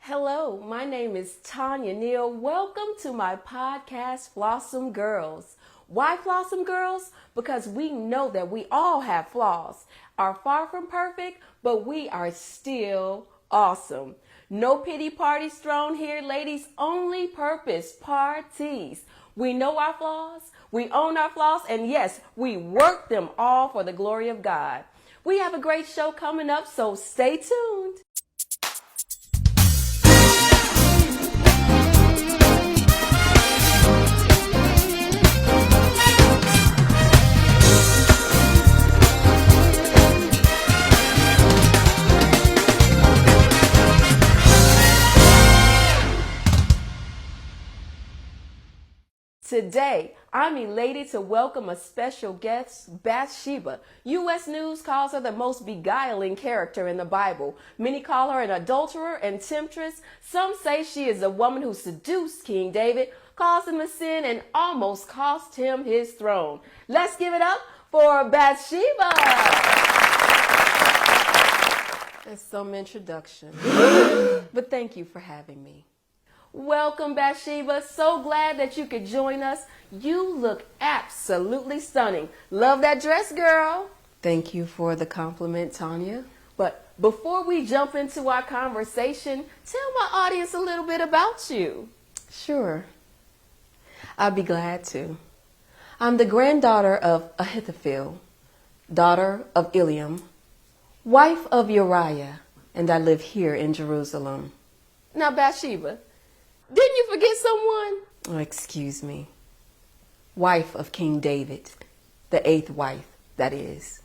Hello, my name is Tanya Neal. Welcome to my podcast, Flawsome Girls. Why Flawsome Girls? Because we know that we all have flaws, are far from perfect, but we are still awesome. No pity parties thrown here, ladies, only purpose parties. We know our flaws, we own our flaws, and yes, we work them all for the glory of God. We have a great show coming up, so stay tuned. Today, I'm elated to welcome a special guest, Bathsheba. U.S. News calls her the most beguiling character in the Bible. Many call her an adulterer and temptress. Some say she is a woman who seduced King David, caused him to sin, and almost cost him his throne. Let's give it up for Bathsheba. That's some introduction. But thank you for having me. Welcome, Bathsheba. So glad that you could join us. You look absolutely stunning. Love that dress, girl. Thank you for the compliment, Tanya. But before we jump into our conversation, tell my audience a little bit about you. Sure. I'd be glad to. I'm the granddaughter of Ahithophel, daughter of Eliam, wife of Uriah, and I live here in Jerusalem. Now, Bathsheba, didn't you forget someone? Oh, excuse me. Wife of King David. The 8th wife, that is.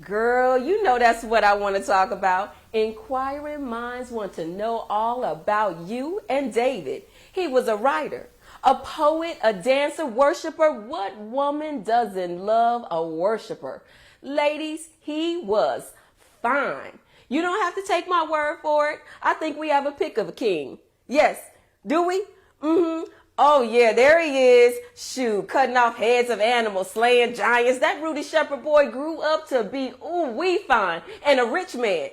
Girl, you know that's what I want to talk about. Inquiring minds want to know all about you and David. He was a writer, a poet, a dancer, worshiper. What woman doesn't love a worshiper? Ladies, he was fine. You don't have to take my word for it. I think we have a pic of a king. Yes. Do we? Mm-hmm. Oh, yeah, there he is. Shoot, cutting off heads of animals, slaying giants. That Rudy Shepherd boy grew up to be, we fine, and a rich man.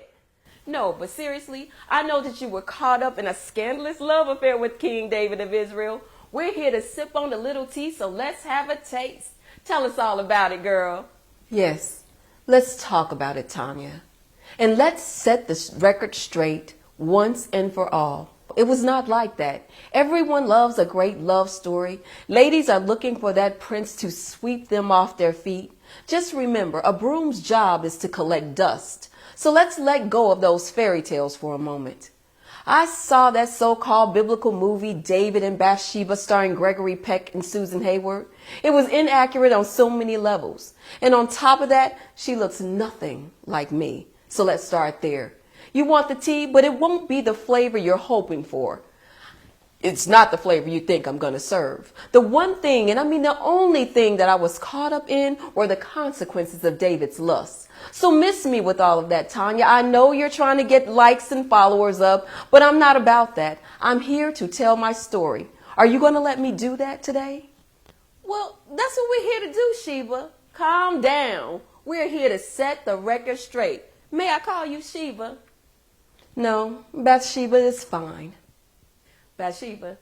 No, but seriously, I know that you were caught up in a scandalous love affair with King David of Israel. We're here to sip on the little tea, so let's have a taste. Tell us all about it, girl. Yes, let's talk about it, Tanya. And let's set this record straight once and for all. It was not like that. Everyone loves a great love story. Ladies are looking for that prince to sweep them off their feet. Just remember, a broom's job is to collect dust. So let's let go of those fairy tales for a moment. I saw that so-called biblical movie, David and Bathsheba, starring Gregory Peck and Susan Hayward. It was inaccurate on so many levels. And on top of that, she looks nothing like me. So let's start there. You want the tea, but it won't be the flavor you're hoping for. It's not the flavor you think I'm going to serve. The one thing, and I mean the only thing that I was caught up in were the consequences of David's lust. So miss me with all of that, Tanya. I know you're trying to get likes and followers up, but I'm not about that. I'm here to tell my story. Are you going to let me do that today? Well, that's what we're here to do, Sheba. Calm down. We're here to set the record straight. May I call you Sheba? No, Bathsheba is fine. Bathsheba,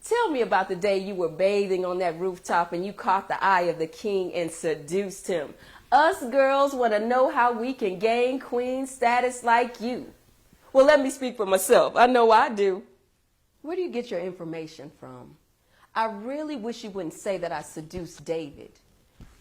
tell me about the day you were bathing on that rooftop and you caught the eye of the king and seduced him. Us girls want to know how we can gain queen status like you. Well, let me speak for myself. I know I do. Where do you get your information from? I really wish you wouldn't say that I seduced David.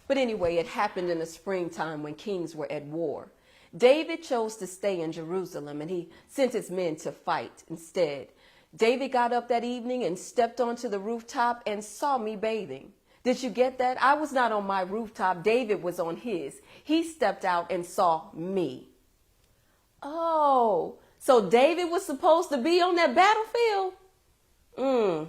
But anyway, it happened in the springtime when kings were at war. David chose to stay in Jerusalem, and he sent his men to fight instead. David got up that evening and stepped onto the rooftop and saw me bathing. Did you get that? I was not on my rooftop. David was on his. He stepped out and saw me. Oh, so David was supposed to be on that battlefield?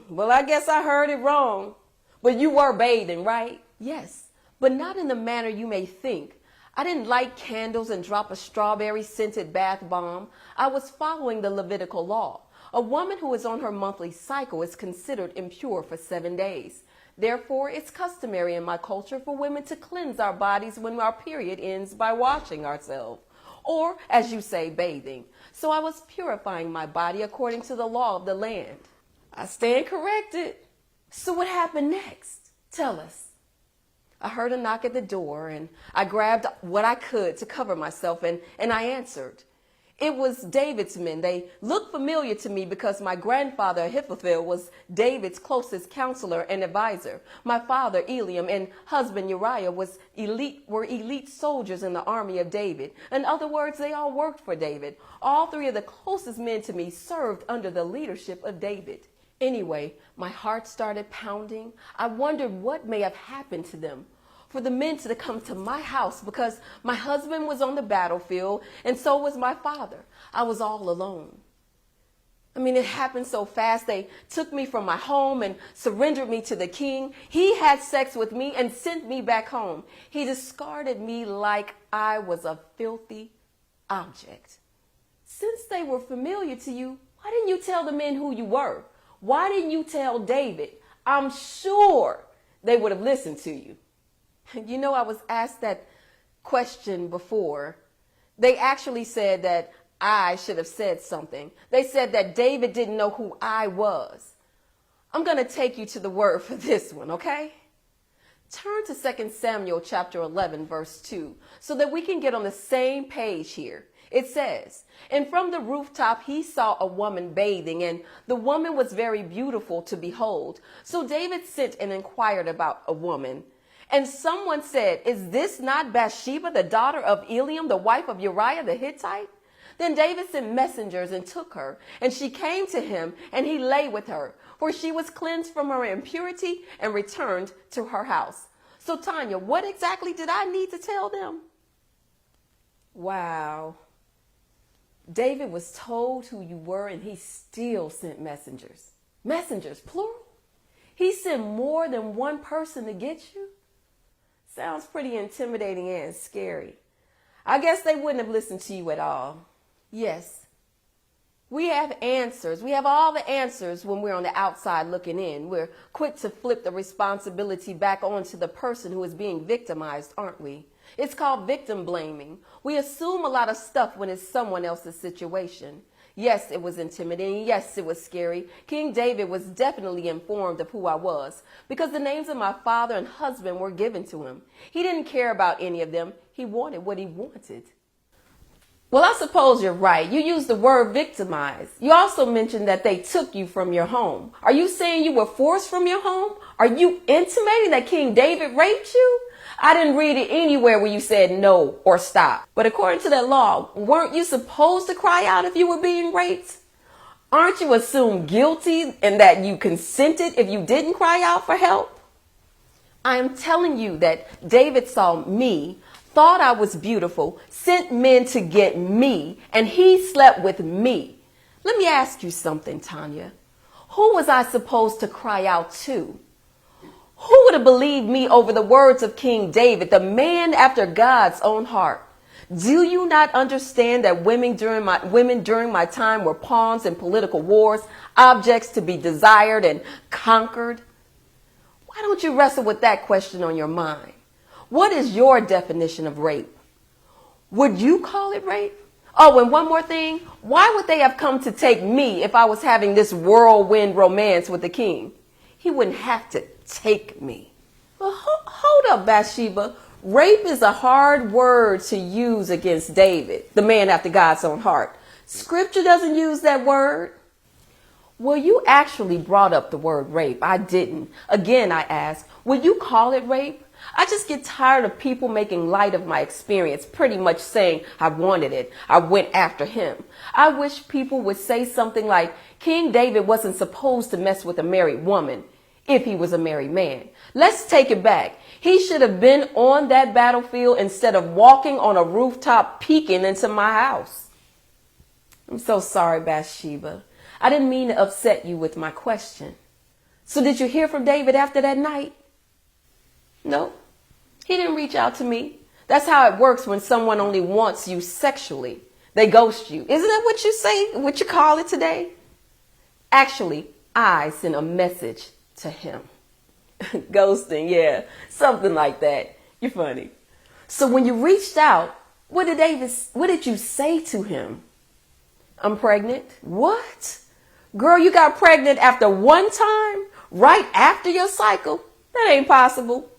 Well, I guess I heard it wrong. But you were bathing, right? Yes, but not in the manner you may think. I didn't light candles and drop a strawberry-scented bath bomb. I was following the Levitical law. A woman who is on her monthly cycle is considered impure for 7 days. Therefore, it's customary in my culture for women to cleanse our bodies when our period ends by washing ourselves. or, as you say, bathing. So I was purifying my body according to the law of the land. I stand corrected. So what happened next? Tell us. I heard a knock at the door, and I grabbed what I could to cover myself, and I answered. It was David's men. They looked familiar to me because my grandfather Ahithophel was David's closest counselor and advisor. My father Eliam and husband Uriah were elite soldiers in the army of David. In other words, they all worked for David. All three of the closest men to me served under the leadership of David. Anyway, my heart started pounding. I wondered what may have happened to them. For the men to come to my house because my husband was on the battlefield and so was my father. I was all alone. I mean, it happened so fast. They took me from my home and surrendered me to the king. He had sex with me and sent me back home. He discarded me like I was a filthy object. Since they were familiar to you, why didn't you tell the men who you were? Why didn't you tell David? I'm sure they would have listened to you. You know, I was asked that question before. They actually said that I should have said something. They said that David didn't know who I was. I'm going to take you to the word for this one, okay? Turn to 2 Samuel chapter 11, verse 2, so that we can get on the same page here. It says, and from the rooftop he saw a woman bathing, and the woman was very beautiful to behold. So David sent and inquired about a woman. And someone said, is this not Bathsheba, the daughter of Eliam, the wife of Uriah the Hittite? Then David sent messengers and took her, and she came to him, and he lay with her, for she was cleansed from her impurity and returned to her house. So Tanya, what exactly did I need to tell them? Wow. David was told who you were, and he still sent messengers. Messengers, plural. He sent more than one person to get you. Sounds pretty intimidating and scary. I guess they wouldn't have listened to you at all. Yes, we have answers. We have all the answers when we're on the outside looking in. We're quick to flip the responsibility back onto the person who is being victimized, aren't we? It's called victim blaming. We assume a lot of stuff when it's someone else's situation. Yes, it was intimidating. Yes, it was scary. King David was definitely informed of who I was because the names of my father and husband were given to him. He didn't care about any of them. He wanted what he wanted. Well, I suppose you're right. You used the word victimize. You also mentioned that they took you from your home. Are you saying you were forced from your home? Are you intimating that King David raped you? I didn't read it anywhere where you said no or stop. But according to that law, weren't you supposed to cry out if you were being raped? Aren't you assumed guilty and that you consented if you didn't cry out for help? I am telling you that David saw me, thought I was beautiful, sent men to get me, and he slept with me. Let me ask you something, Tanya. Who was I supposed to cry out to? Who would have believed me over the words of King David, the man after God's own heart? Do you not understand that women during my time were pawns in political wars, objects to be desired and conquered? Why don't you wrestle with that question on your mind? What is your definition of rape? Would you call it rape? Oh, and one more thing. Why would they have come to take me if I was having this whirlwind romance with the king? He wouldn't have to take me. Well, hold up, Bathsheba. Rape is a hard word to use against David, the man after God's own heart. Scripture doesn't use that word. Well, you actually brought up the word rape. I didn't. Again, I ask, would you call it rape? I just get tired of people making light of my experience, pretty much saying I wanted it. I went after him. I wish people would say something like, King David wasn't supposed to mess with a married woman if he was a married man. Let's take it back. He should have been on that battlefield instead of walking on a rooftop peeking into my house. I'm so sorry, Bathsheba. I didn't mean to upset you with my question. So did you hear from David after that night? No, he didn't reach out to me. That's how it works when someone only wants you sexually. They ghost you. Isn't that what you say, what you call it today? Actually, I sent a message to him. Ghosting, yeah, something like that. You're funny. So when you reached out, What did you say to him? I'm pregnant. What? Girl, you got pregnant after one time? Right after your cycle? That ain't possible.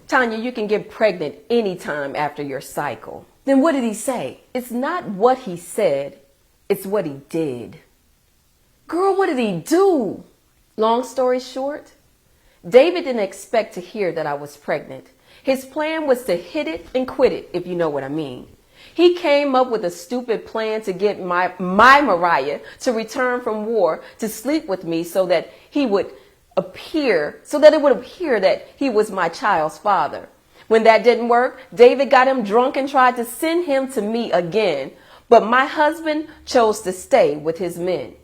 Tanya, you can get pregnant anytime after your cycle. Then what did he say? It's not what he said, it's what he did. Girl, what did he do? Long story short, David didn't expect to hear that I was pregnant. His plan was to hit it and quit it, if you know what I mean. He came up with a stupid plan to get my Mariah to return from war to sleep with me so that it would appear that he was my child's father. When that didn't work, David got him drunk and tried to send him to me again. But my husband chose to stay with his men.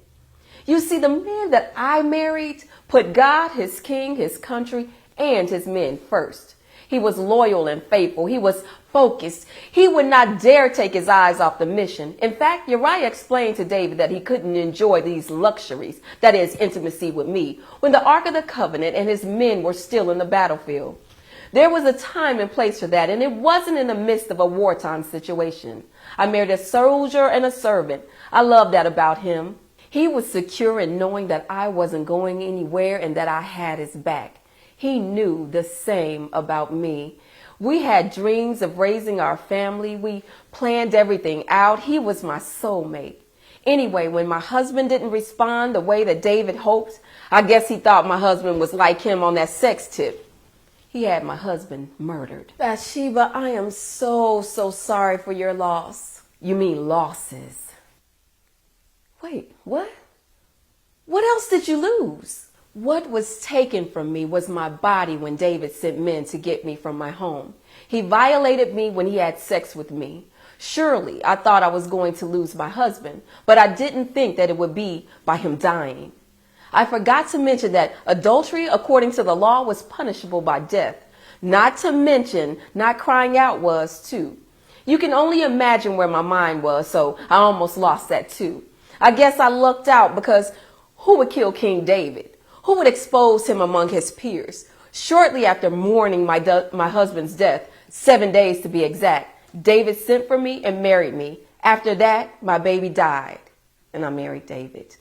You see, the man that I married put God, his king, his country, and his men first. He was loyal and faithful. He was focused. He would not dare take his eyes off the mission. In fact, Uriah explained to David that he couldn't enjoy these luxuries, that is, intimacy with me, when the Ark of the Covenant and his men were still in the battlefield. There was a time and place for that, and it wasn't in the midst of a wartime situation. I married a soldier and a servant. I love that about him. He was secure in knowing that I wasn't going anywhere and that I had his back. He knew the same about me. We had dreams of raising our family. We planned everything out. He was my soulmate. Anyway, when my husband didn't respond the way that David hoped, I guess he thought my husband was like him on that sex tip. He had my husband murdered. Bathsheba, I am so sorry for your loss. You mean losses. Wait, what? What else did you lose? What was taken from me was my body when David sent men to get me from my home. He violated me when he had sex with me. Surely I thought I was going to lose my husband, but I didn't think that it would be by him dying. I forgot to mention that adultery, according to the law, was punishable by death. Not to mention, not crying out was too. You can only imagine where my mind was, so I almost lost that too. I guess I lucked out because who would kill King David? Who would expose him among his peers? Shortly after mourning my husband's death, 7 days to be exact, David sent for me and married me. After that, my baby died, and I married David.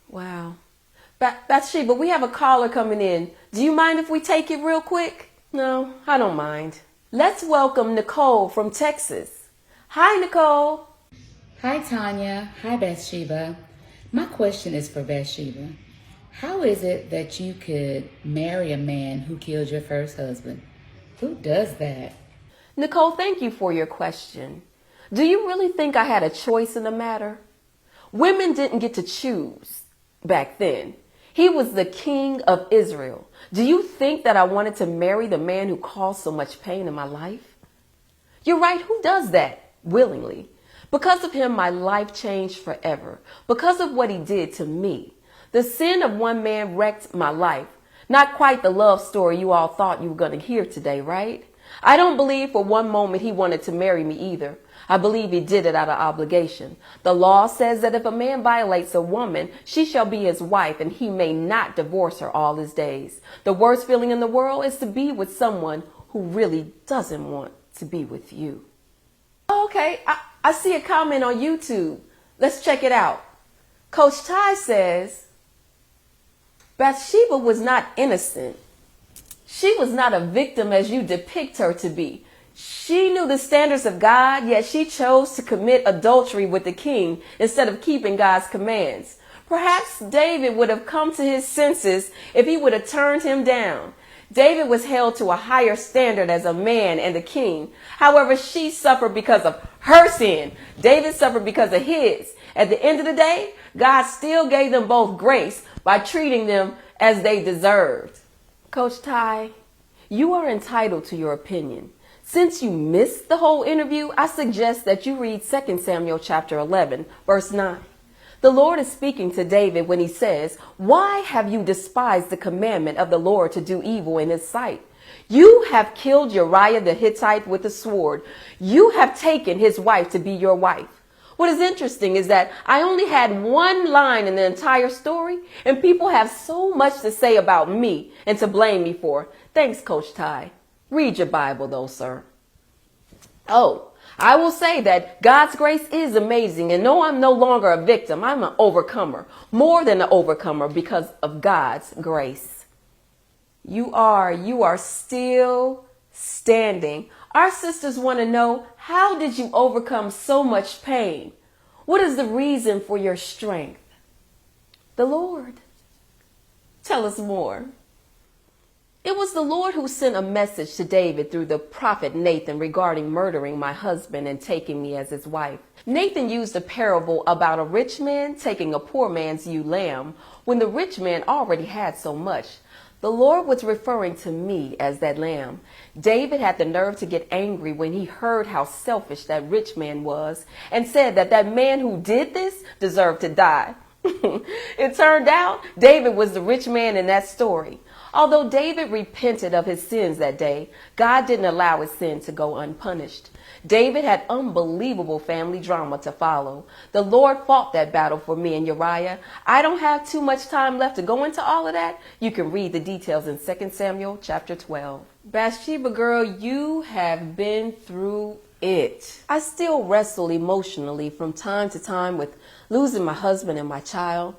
Wow. Bathsheba, we have a caller coming in. Do you mind if we take it real quick? No, I don't mind. Let's welcome Nicole from Texas. Hi, Nicole. Hi, Tanya. Hi, Bathsheba. My question is for Bathsheba. How is it that you could marry a man who killed your first husband? Who does that? Nicole, thank you for your question. Do you really think I had a choice in the matter? Women didn't get to choose back then. He was the king of Israel. Do you think that I wanted to marry the man who caused so much pain in my life? You're right. Who does that willingly? Because of him, my life changed forever. Because of what he did to me. The sin of one man wrecked my life. Not quite the love story you all thought you were going to hear today, right? I don't believe for one moment he wanted to marry me either. I believe he did it out of obligation. The law says that if a man violates a woman, she shall be his wife and he may not divorce her all his days. The worst feeling in the world is to be with someone who really doesn't want to be with you. Okay, I see a comment on YouTube. Let's check it out. Coach Ty says, Bathsheba was not innocent. She was not a victim as you depict her to be. She knew the standards of God, yet she chose to commit adultery with the king instead of keeping God's commands. Perhaps David would have come to his senses if he would have turned him down. David was held to a higher standard as a man and a king. However, she suffered because of her sin. David suffered because of his. At the end of the day, God still gave them both grace by treating them as they deserved. Coach Ty, you are entitled to your opinion. Since you missed the whole interview, I suggest that you read 2 Samuel chapter 11, verse 9. The Lord is speaking to David when he says, "Why have you despised the commandment of the Lord to do evil in his sight? You have killed Uriah the Hittite with a sword. You have taken his wife to be your wife." What is interesting is that I only had one line in the entire story, and people have so much to say about me and to blame me for. Thanks, Coach Ty. Read your Bible, though, sir. Oh, I will say that God's grace is amazing, and no, I'm no longer a victim. I'm an overcomer, more than an overcomer because of God's grace. You are still standing. Our sisters want to know, how did you overcome so much pain? What is the reason for your strength? The Lord. Tell us more. It was the Lord who sent a message to David through the prophet Nathan regarding murdering my husband and taking me as his wife. Nathan used a parable about a rich man taking a poor man's ewe lamb when the rich man already had so much. The Lord was referring to me as that lamb. David had the nerve to get angry when he heard how selfish that rich man was and said that that man who did this deserved to die. It turned out David was the rich man in that story. Although David repented of his sins that day, God didn't allow his sin to go unpunished. David had unbelievable family drama to follow. The Lord fought that battle for me and Uriah. I don't have too much time left to go into all of that. You can read the details in 2 Samuel chapter 12. Bathsheba, girl, you have been through it. I still wrestle emotionally from time to time with losing my husband and my child.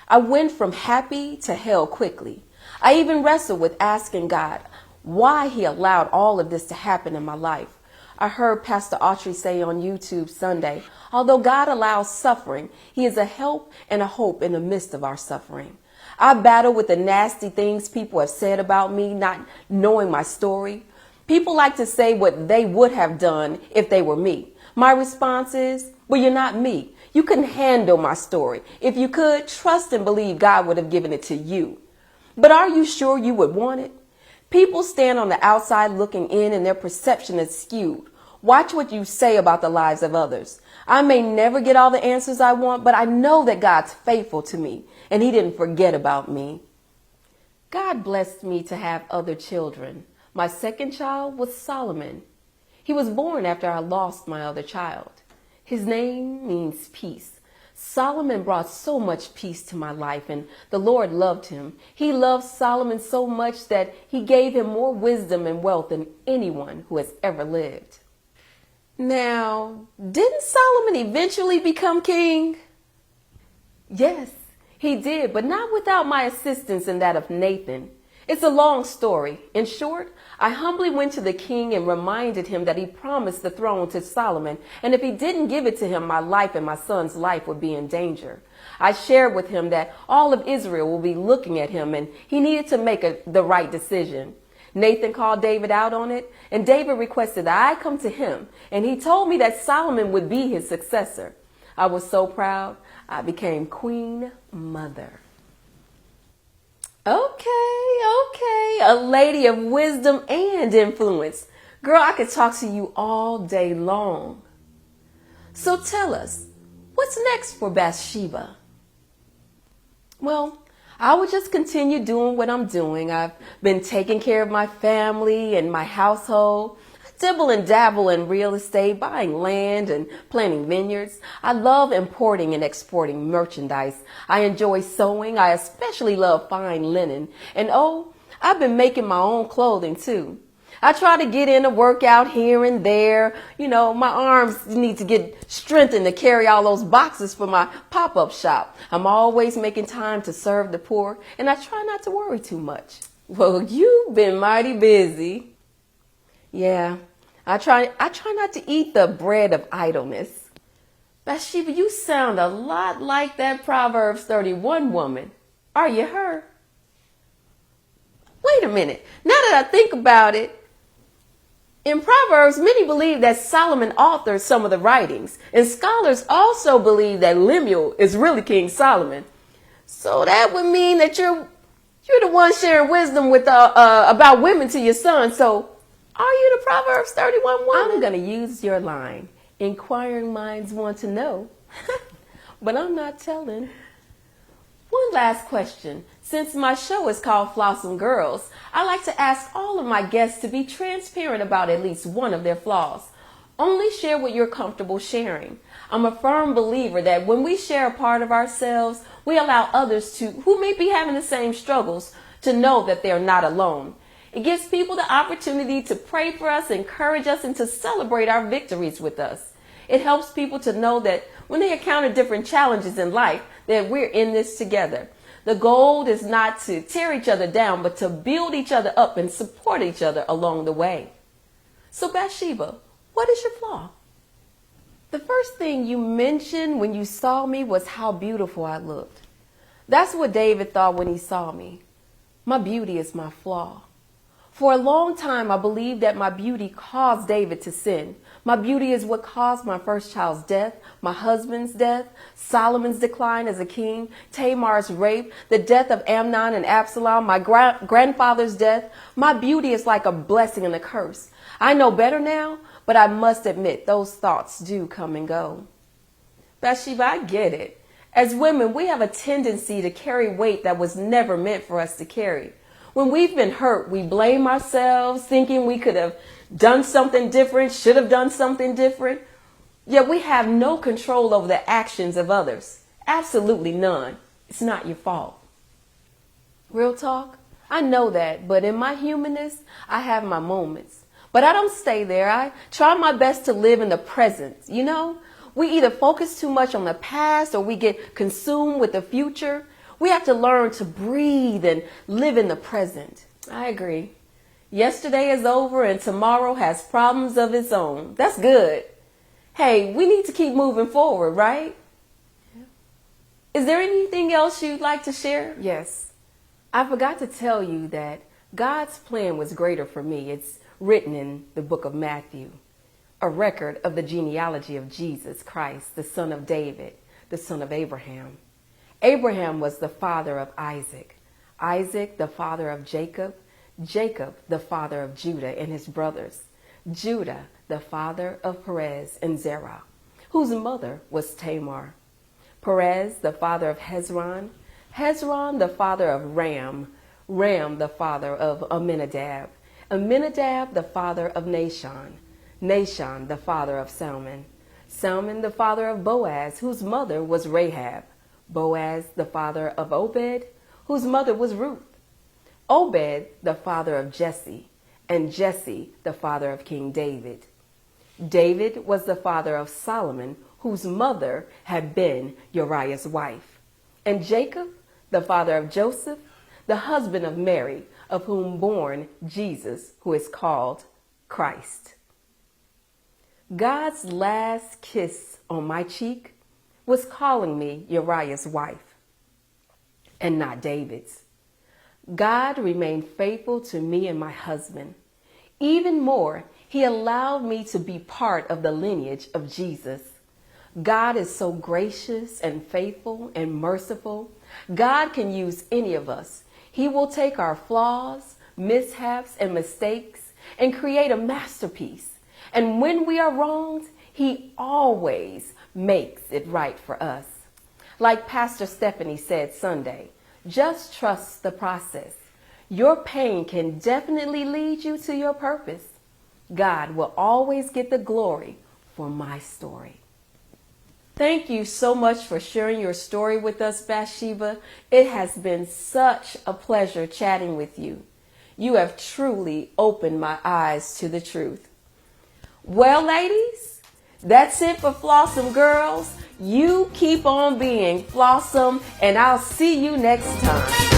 I went from happy to hell quickly. I even wrestled with asking God why he allowed all of this to happen in my life. I heard Pastor Autry say on YouTube Sunday, although God allows suffering, he is a help and a hope in the midst of our suffering. I battle with the nasty things people have said about me, not knowing my story. People like to say what they would have done if they were me. My response is, well, you're not me. You couldn't handle my story. If you could, trust and believe God would have given it to you. But are you sure you would want it? People stand on the outside looking in and their perception is skewed. Watch what you say about the lives of others. I may never get all the answers I want, but I know that God's faithful to me and he didn't forget about me. God blessed me to have other children. My second child was Solomon. He was born after I lost my other child. His name means peace. Solomon brought so much peace to my life, and the Lord loved him. He loved Solomon so much that he gave him more wisdom and wealth than anyone who has ever lived. Now, didn't Solomon eventually become king? Yes, he did, but not without my assistance and that of Nathan. It's a long story. In short, I humbly went to the king and reminded him that he promised the throne to Solomon, and if he didn't give it to him, my life and my son's life would be in danger. I shared with him that all of Israel will be looking at him, and he needed to make the right decision. Nathan called David out on it, and David requested that I come to him, and he told me that Solomon would be his successor. I was so proud, I became Queen Mother. Okay, a lady of wisdom and influence. Girl, I could talk to you all day long. So tell us, what's next for Bathsheba? Well, I would just continue doing what I'm doing. I've been taking care of my family and my household. I dibble and dabble in real estate, buying land and planting vineyards. I love importing and exporting merchandise. I enjoy sewing. I especially love fine linen. And I've been making my own clothing too. I try to get in a workout here and there. You know, my arms need to get strengthened to carry all those boxes for my pop-up shop. I'm always making time to serve the poor, and I try not to worry too much. Well, you've been mighty busy. Yeah, I try not to eat the bread of idleness. Bathsheba, you sound a lot like that Proverbs 31 woman. Are you her? Wait a minute. Now that I think about it, in Proverbs, many believe that Solomon authored some of the writings, and scholars also believe that Lemuel is really King Solomon. So that would mean that you're the one sharing wisdom with about women to your son. So are you the Proverbs 31 woman? I'm going to use your line. Inquiring minds want to know, but I'm not telling. One last question. Since my show is called Flawsome Girls, I like to ask all of my guests to be transparent about at least one of their flaws. Only share what you're comfortable sharing. I'm a firm believer that when we share a part of ourselves, we allow others who may be having the same struggles to know that they're not alone. It gives people the opportunity to pray for us, encourage us, and to celebrate our victories with us. It helps people to know that when they encounter different challenges in life, that we're in this together. The goal is not to tear each other down, but to build each other up and support each other along the way. So Bathsheba, what is your flaw? The first thing you mentioned when you saw me was how beautiful I looked. That's what David thought when he saw me. My beauty is my flaw. For a long time, I believed that my beauty caused David to sin. My beauty is what caused my first child's death, my husband's death, Solomon's decline as a king, Tamar's rape, the death of Amnon and Absalom, my grandfather's death. My beauty is like a blessing and a curse. I know better now, but I must admit those thoughts do come and go. Bathsheba, I get it. As women, we have a tendency to carry weight that was never meant for us to carry. When we've been hurt, we blame ourselves, thinking we could have done something different, should have done something different. Yet we have no control over the actions of others. Absolutely none. It's not your fault. Real talk? I know that, but in my humanness, I have my moments. But I don't stay there. I try my best to live in the present. You know, we either focus too much on the past or we get consumed with the future. We have to learn to breathe and live in the present. I agree. Yesterday is over and tomorrow has problems of its own. That's good. Hey, we need to keep moving forward, right? Is there anything else you'd like to share? Yes. I forgot to tell you that God's plan was greater for me. It's written in the book of Matthew, a record of the genealogy of Jesus Christ, the son of David, the son of Abraham. Abraham was the father of Isaac, Isaac the father of Jacob, Jacob the father of Judah and his brothers, Judah the father of Perez and Zerah, whose mother was Tamar, Perez the father of Hezron, Hezron the father of Ram, Ram the father of Amminadab, Amminadab the father of Nahshon, Nahshon the father of Salmon, Salmon the father of Boaz, whose mother was Rahab, Boaz the father of Obed, whose mother was Ruth, Obed the father of Jesse, and Jesse the father of King David. David was the father of Solomon, whose mother had been Uriah's wife, and Jacob the father of Joseph, the husband of Mary, of whom born Jesus, who is called Christ. God's last kiss on my cheek was calling me Uriah's wife and not David's. God remained faithful to me and my husband. Even more, he allowed me to be part of the lineage of Jesus. God is so gracious and faithful and merciful. God can use any of us. He will take our flaws, mishaps, and mistakes and create a masterpiece. And when we are wronged, he always makes it right for us. Like Pastor Stephanie said Sunday, just trust the process. Your pain can definitely lead you to your purpose. God will always get the glory for my story. Thank you so much for sharing your story with us, Bathsheba. It has been such a pleasure chatting with you. You have truly opened my eyes to the truth. Well, ladies, that's it for Flawsome Girls. You keep on being Flawsome, and I'll see you next time.